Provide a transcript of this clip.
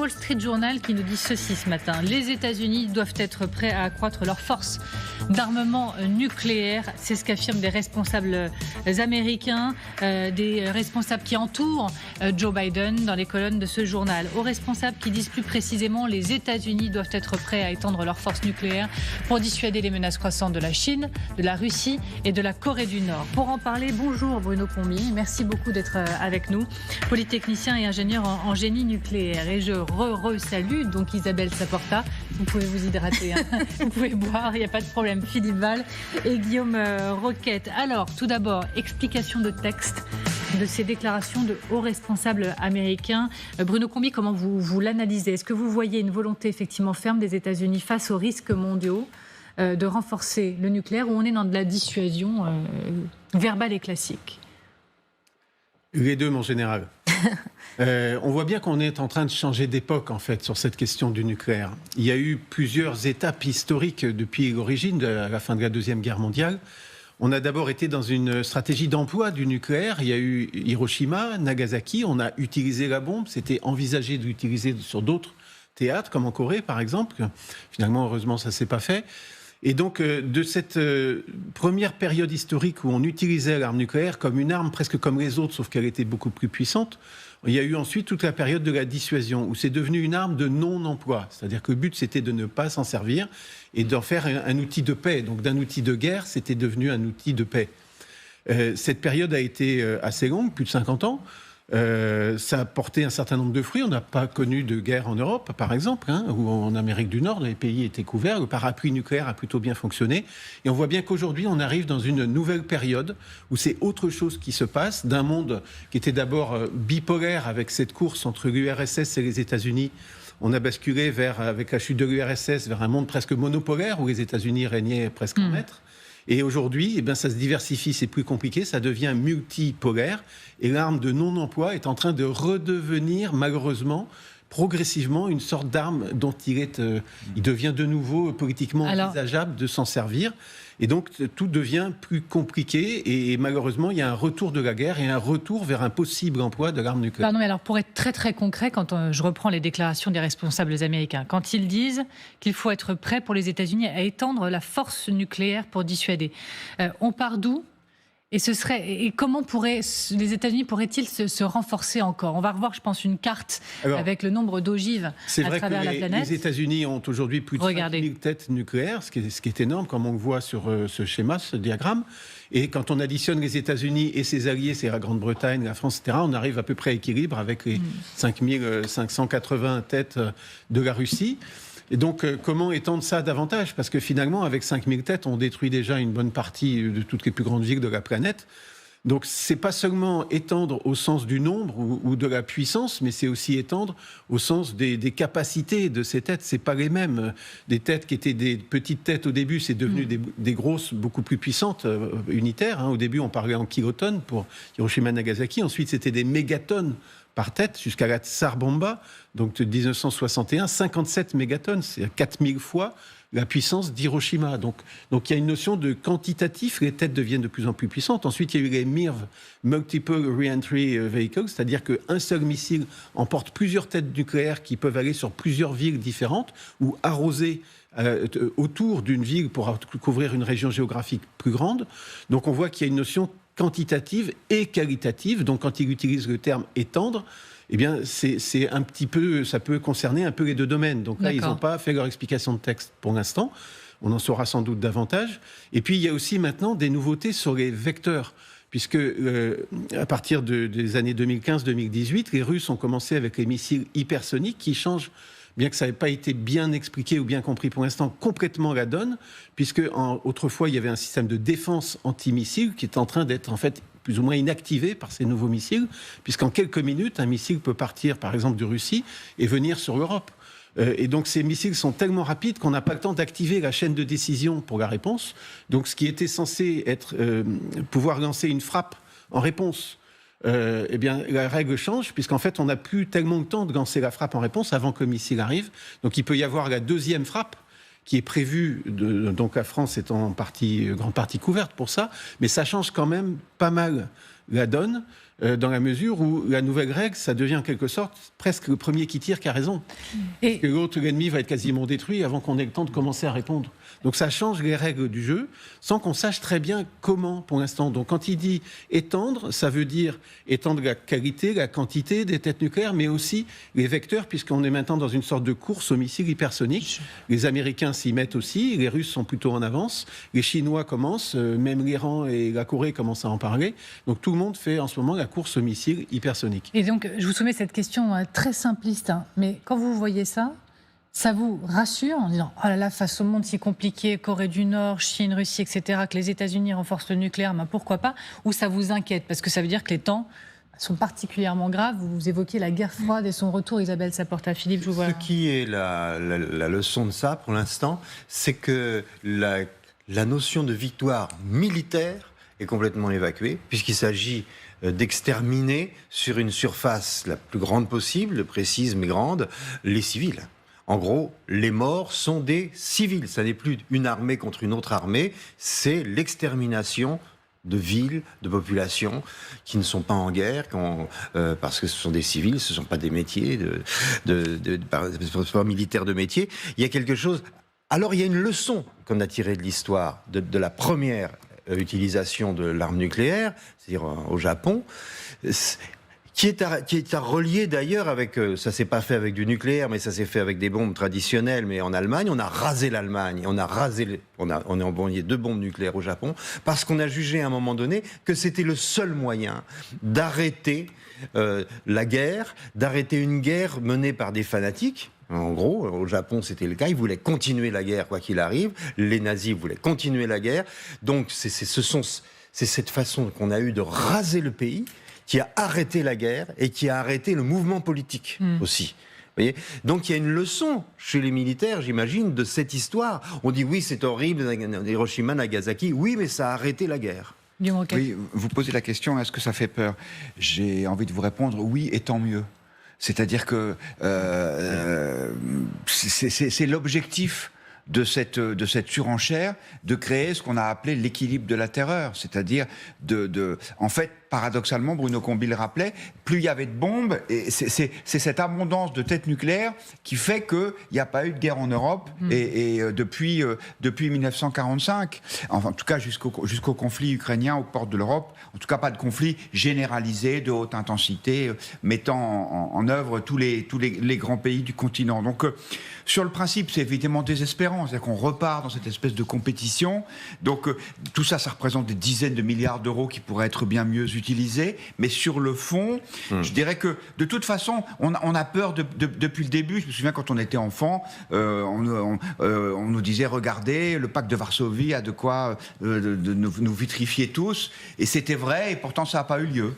Wall Street Journal qui nous dit ceci ce matin. Les États-Unis doivent être prêts à accroître leur force d'armement nucléaire. C'est ce qu'affirment des responsables américains, des responsables qui entourent Joe Biden dans les colonnes de ce journal. Aux responsables qui disent plus précisément les États-Unis doivent être prêts à étendre leur force nucléaire pour dissuader les menaces croissantes de la Chine, de la Russie et de la Corée du Nord. Pour en parler, bonjour Bruno Combi, merci beaucoup d'être avec nous, polytechnicien et ingénieur en génie nucléaire. Et je salue donc Isabelle Saporta, vous pouvez vous hydrater, hein. Vous pouvez boire, il n'y a pas de problème. Philippe Val et Guillaume Roquette. Alors, tout d'abord, explication de texte de ces déclarations de hauts responsables américains. Bruno Combi, comment vous l'analysez? Est-ce que vous voyez une volonté effectivement ferme des États-Unis face aux risques mondiaux de renforcer le nucléaire, ou on est dans de la dissuasion verbale et classique? Les deux, mon général. On voit bien qu'on est en train de changer d'époque, en fait, sur cette question du nucléaire. Il y a eu plusieurs étapes historiques depuis l'origine, de la fin de la Deuxième Guerre mondiale. On a d'abord été dans une stratégie d'emploi du nucléaire. Il y a eu Hiroshima, Nagasaki, on a utilisé la bombe. C'était envisagé de l'utiliser sur d'autres théâtres, comme en Corée, par exemple. Finalement, heureusement, ça ne s'est pas fait. Et donc, de cette première période historique où on utilisait l'arme nucléaire comme une arme presque comme les autres, sauf qu'elle était beaucoup plus puissante, il y a eu ensuite toute la période de la dissuasion, où c'est devenu une arme de non-emploi. C'est-à-dire que le but, c'était de ne pas s'en servir et d'en faire un outil de paix. Donc, d'un outil de guerre, c'était devenu un outil de paix. Cette période a été assez longue, plus de 50 ans. Ça a porté un certain nombre de fruits. On n'a pas connu de guerre en Europe, par exemple, ou en Amérique du Nord, les pays étaient couverts. Le parapluie nucléaire a plutôt bien fonctionné. Et on voit bien qu'aujourd'hui, on arrive dans une nouvelle période où c'est autre chose qui se passe, d'un monde qui était d'abord bipolaire avec cette course entre l'URSS et les États-Unis. On a basculé avec la chute de l'URSS, vers un monde presque monopolaire où les États-Unis régnaient presque en maître. Et aujourd'hui, ça se diversifie, c'est plus compliqué, ça devient multipolaire. Et l'arme de non-emploi est en train de redevenir, malheureusement, progressivement, une sorte d'arme dont il devient de nouveau politiquement envisageable de s'en servir. Et donc, tout devient plus compliqué. Et malheureusement, il y a un retour de la guerre et un retour vers un possible emploi de l'arme nucléaire. Pardon, mais alors pour être très très concret, quand je reprends les déclarations des responsables américains, quand ils disent qu'il faut être prêt pour les États-Unis à étendre la force nucléaire pour dissuader, on part d'où ? Et comment les États-Unis pourraient-ils se renforcer encore? On va revoir, je pense, une carte avec le nombre d'ogives à travers la planète. Les États-Unis ont aujourd'hui plus de 5000 têtes nucléaires, ce qui est énorme, comme on le voit sur ce schéma, ce diagramme. Et quand on additionne les États-Unis et ses alliés, c'est la Grande-Bretagne, la France, etc., on arrive à peu près à équilibre avec les 5580 têtes de la Russie. Et donc, comment étendre ça davantage? Parce que finalement, avec 5000 têtes, on détruit déjà une bonne partie de toutes les plus grandes villes de la planète. Donc, c'est pas seulement étendre au sens du nombre ou de la puissance, mais c'est aussi étendre au sens des capacités de ces têtes. C'est pas les mêmes. Des têtes qui étaient des petites têtes au début, c'est devenu des grosses, beaucoup plus puissantes, unitaires. Au début, on parlait en kilotonnes pour Hiroshima, Nagasaki. Ensuite, c'était des mégatonnes par tête, jusqu'à la Tsar Bomba, donc de 1961, 57 mégatonnes, c'est 4000 fois la puissance d'Hiroshima. Donc il y a une notion de quantitatif, les têtes deviennent de plus en plus puissantes. Ensuite, il y a eu les MIRV, Multiple Reentry Vehicles, c'est-à-dire qu'un seul missile emporte plusieurs têtes nucléaires qui peuvent aller sur plusieurs villes différentes ou arroser autour d'une ville pour couvrir une région géographique plus grande. Donc on voit qu'il y a une notion quantitative et qualitative. Donc, quand il utilise le terme étendre, c'est un petit peu, ça peut concerner un peu les deux domaines. Donc là, ils n'ont pas fait leur explication de texte pour l'instant. On en saura sans doute davantage. Et puis, il y a aussi maintenant des nouveautés sur les vecteurs. Puisque à partir des années 2015-2018, les Russes ont commencé avec les missiles hypersoniques qui changent, bien que ça n'ait pas été bien expliqué ou bien compris pour l'instant, complètement la donne, puisque autrefois, il y avait un système de défense anti-missile qui est en train d'être en fait plus ou moins inactivé par ces nouveaux missiles, puisqu'en quelques minutes, un missile peut partir, par exemple, de Russie et venir sur l'Europe. Et donc, ces missiles sont tellement rapides qu'on n'a pas le temps d'activer la chaîne de décision pour la réponse. Donc, ce qui était censé être pouvoir lancer une frappe en réponse, la règle change, puisqu'en fait, on n'a plus tellement de temps de lancer la frappe en réponse avant que le missile arrive. Donc, il peut y avoir la deuxième frappe qui est prévue, donc la France est en grande partie couverte pour ça, mais ça change quand même pas mal la donne. dans la mesure où la nouvelle règle, ça devient en quelque sorte presque le premier qui tire qui a raison. Parce que l'autre, l'ennemi, va être quasiment détruit avant qu'on ait le temps de commencer à répondre. Donc ça change les règles du jeu sans qu'on sache très bien comment pour l'instant. Donc quand il dit étendre, ça veut dire étendre la qualité, la quantité des têtes nucléaires, mais aussi les vecteurs, puisqu'on est maintenant dans une sorte de course aux missiles hypersoniques. Les Américains s'y mettent aussi, les Russes sont plutôt en avance, les Chinois commencent, même l'Iran et la Corée commencent à en parler. Donc tout le monde fait en ce moment la course aux missiles hypersoniques. Et donc je vous soumets cette question très simpliste, mais quand vous voyez ça, ça vous rassure en disant « Oh là là, face au monde si compliqué, Corée du Nord, Chine, Russie, etc., que les États-Unis renforcent le nucléaire, ben pourquoi pas ?» Ou ça vous inquiète parce que ça veut dire que les temps sont particulièrement graves. Vous évoquez la guerre froide et son retour. Isabelle Saporta. Philippe, je vous vois. Ce qui est la leçon de ça, pour l'instant, c'est que la notion de victoire militaire est complètement évacuée, puisqu'il s'agit d'exterminer sur une surface la plus grande possible, précise mais grande, les civils. En gros, les morts sont des civils. Ça n'est plus une armée contre une autre armée, c'est l'extermination de villes, de populations qui ne sont pas en guerre, parce que ce sont des civils, ce ne sont pas des métiers, pas militaires de métier. Il y a quelque chose... Alors, il y a une leçon qu'on a tirée de l'histoire de la première utilisation de l'arme nucléaire, c'est-à-dire au Japon, qui est à relier d'ailleurs avec... ça s'est pas fait avec du nucléaire, mais ça s'est fait avec des bombes traditionnelles. Mais en Allemagne, on a rasé l'Allemagne. On a envoyé 2 bombes nucléaires au Japon parce qu'on a jugé à un moment donné que c'était le seul moyen d'arrêter la guerre, d'arrêter une guerre menée par des fanatiques. En gros, au Japon, c'était le cas. Ils voulaient continuer la guerre, quoi qu'il arrive. Les nazis voulaient continuer la guerre. Donc, c'est cette façon qu'on a eu de raser le pays qui a arrêté la guerre et qui a arrêté le mouvement politique aussi. Vous voyez ? Donc il y a une leçon chez les militaires, j'imagine, de cette histoire. On dit oui, c'est horrible, Hiroshima, Nagasaki. Oui, mais ça a arrêté la guerre. Oui, vous posez la question, est-ce que ça fait peur ? J'ai envie de vous répondre, oui, et tant mieux. C'est-à-dire que c'est l'objectif de cette surenchère, de créer ce qu'on a appelé l'équilibre de la terreur. C'est-à-dire, en fait, paradoxalement, Bruno Combi le rappelait, plus il y avait de bombes, et c'est cette abondance de têtes nucléaires qui fait qu'il n'y a pas eu de guerre en Europe et depuis 1945. Enfin, en tout cas, jusqu'au conflit ukrainien aux portes de l'Europe. En tout cas, pas de conflit généralisé de haute intensité mettant en œuvre tous les grands pays du continent. Donc, sur le principe, c'est évidemment désespérant. C'est-à-dire qu'on repart dans cette espèce de compétition. Donc, tout ça, ça représente des dizaines de milliards d'euros qui pourraient être bien mieux utilisés. Mais sur le fond, je dirais que, de toute façon, on a peur depuis le début. Je me souviens, quand on était enfant, on nous disait, regardez, le pacte de Varsovie a de quoi nous vitrifier tous. Et c'était vrai, et pourtant, ça n'a pas eu lieu.